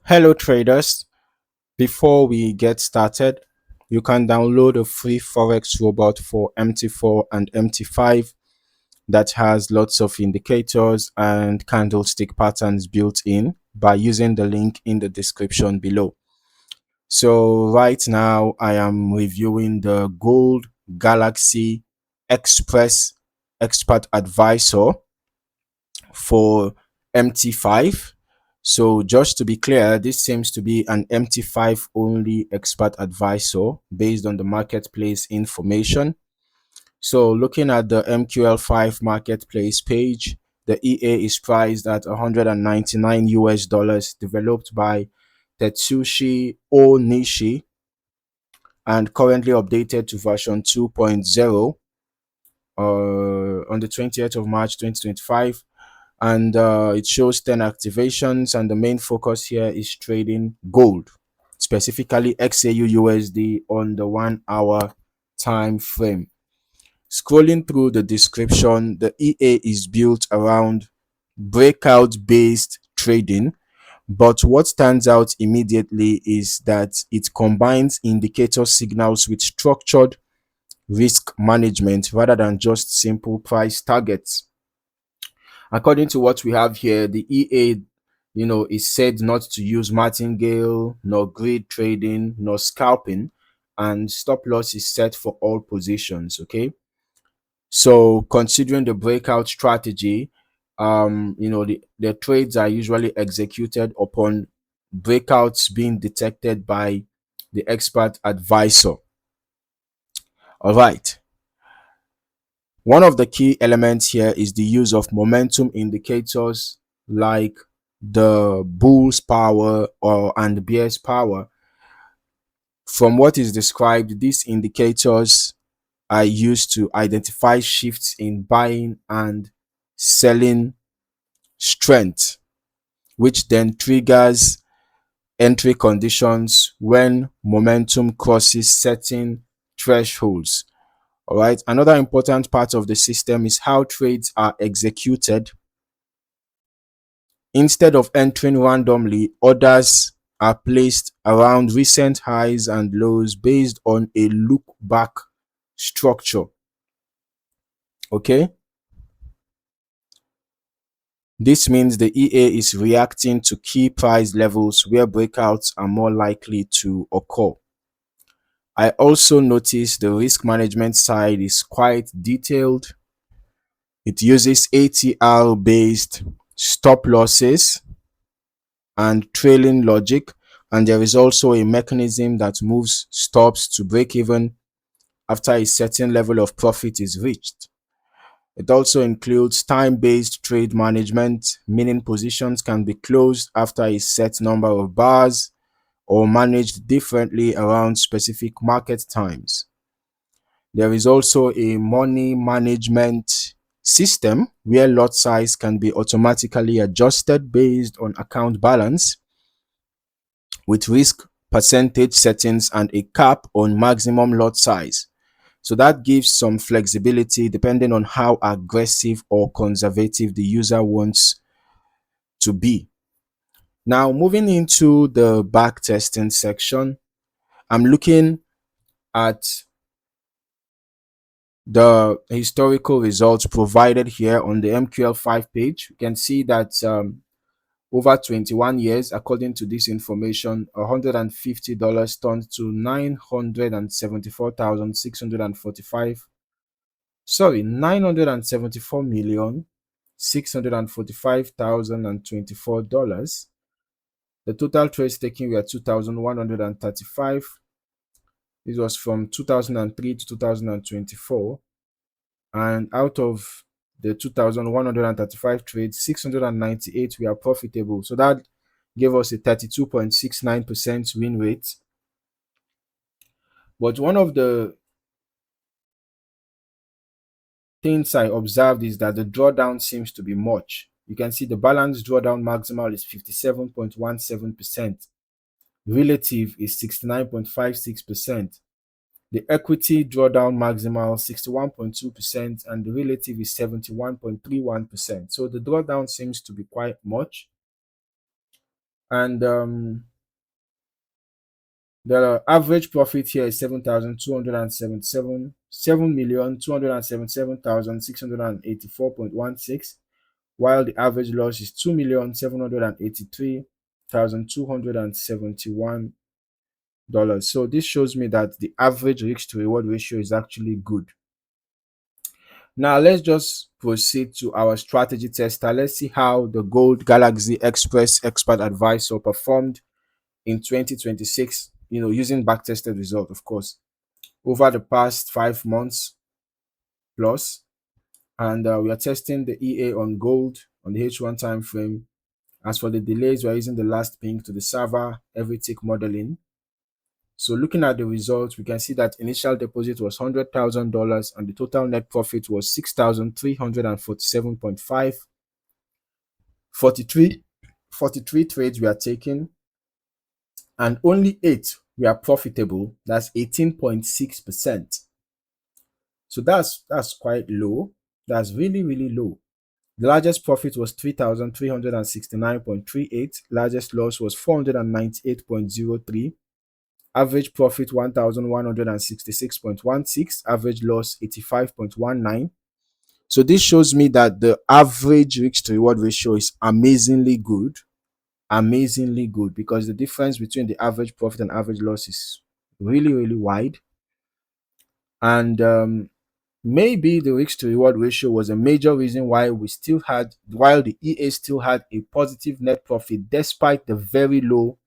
Hello traders, before we get started, you can download a free Forex robot for MT4 and MT5 that has lots of indicators and candlestick patterns built in by using the link in the description below. So right now I am reviewing the Gold Galaxy Express Expert Advisor for MT5. So just to be clear, this seems to be an MT5 only expert advisor based on the marketplace information. So looking at the MQL5 Marketplace page, the EA is priced at 199 US dollars, developed by Tetsushi Onishi and currently updated to version 2.0 on the 20th of March 2025. And it shows 10 activations, and the main focus here is trading gold, specifically XAUUSD on the 1 hour time frame. Scrolling through the description, the EA is built around breakout based trading, but what stands out immediately is that it combines indicator signals with structured risk management rather than just simple price targets. According to what we have here, the EA, is said not to use martingale, nor grid trading, nor scalping, and stop loss is set for all positions. Okay. So considering the breakout strategy, the trades are usually executed upon breakouts being detected by the expert advisor. All right. One of the key elements here is the use of momentum indicators like the bull's power and bear's power. From what is described, these indicators are used to identify shifts in buying and selling strength, which then triggers entry conditions when momentum crosses certain thresholds. All right. Another important part of the system is how trades are executed. Instead of entering randomly, orders are placed around recent highs and lows based on a look back structure. Okay. This means the EA is reacting to key price levels where breakouts are more likely to occur. I also noticed the risk management side is quite detailed. It uses ATR based stop losses and trailing logic, and there is also a mechanism that moves stops to break even after a certain level of profit is reached. It also includes time-based trade management, meaning positions can be closed after a set number of bars or managed differently around specific market times. There is also a money management system where lot size can be automatically adjusted based on account balance, with risk percentage settings and a cap on maximum lot size. So that gives some flexibility depending on how aggressive or conservative the user wants to be. Now, moving into the backtesting section, I'm looking at the historical results provided here on the MQL5 page. You can see that over 21 years, according to this information, $150 turned to 974,645,645,024. The total trades taken were 2,135. This was from 2003 to 2024. And out of the 2,135 trades, 698 were profitable. So that gave us a 32.69% win rate. But one of the things I observed is that the drawdown seems to be much. You can see the balance drawdown maximal is 57.17%. Relative is 69.56%. The equity drawdown maximal 61.2%, and the relative is 71.31%. So the drawdown seems to be quite much. And the average profit here is 7,277, 7,277,684.16, while the average loss is 2,783,271 dollars. So this shows me that the average risk to reward ratio is actually good. Now let's just proceed to our strategy tester. Let's see how the Gold Galaxy Express Expert Advisor performed in 2026, using backtested result, of course, over the past 5 months plus. And we are testing the EA on gold on the H1 time frame. As for the delays, we are using the last ping to the server, every tick modeling. So looking at the results, we can see that initial deposit was $100,000 and the total net profit was 6,347.5. 43 trades we are taking, and only 8 we are profitable. That's 18.6%. So that's quite low. That's really, really low. The largest profit was 3,369.38. Largest loss was 498.03. Average profit 1,166.16. Average loss 85.19. So this shows me that the average risk to reward ratio is amazingly good. Amazingly good, because the difference between the average profit and average loss is really, really wide. And maybe the risk to reward ratio was a major reason why the EA still had a positive net profit despite the very low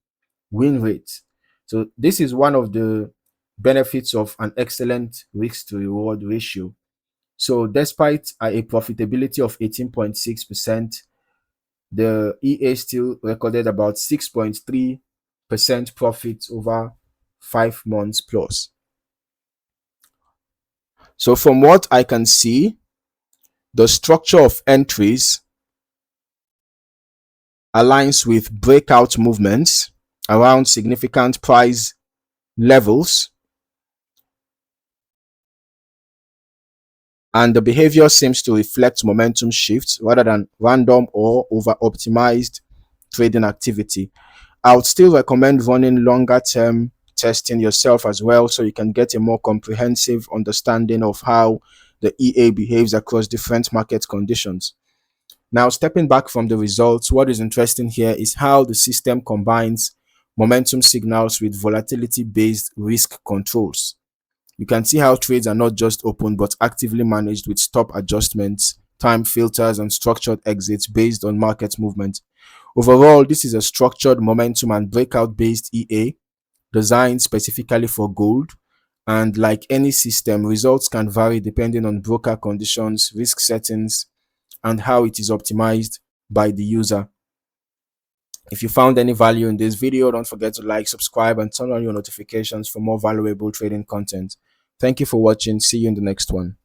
win rate. So this is one of the benefits of an excellent risk to reward ratio. So despite a profitability of 18.6%, the EA still recorded about 6.3% profit over 5 months plus. So from what I can see, the structure of entries aligns with breakout movements around significant price levels, and the behavior seems to reflect momentum shifts rather than random or over-optimized trading activity. I would still recommend running longer term testing yourself as well, so you can get a more comprehensive understanding of how the EA behaves across different market conditions. Now, stepping back from the results, what is interesting here is how the system combines momentum signals with volatility-based risk controls. You can see how trades are not just open but actively managed with stop adjustments, time filters, and structured exits based on market movement. Overall, this is a structured momentum and breakout based EA designed specifically for gold. And like any system, results can vary depending on broker conditions, risk settings, and how it is optimized by the user. If you found any value in this video, don't forget to like, subscribe, and turn on your notifications for more valuable trading content. Thank you for watching. See you in the next one.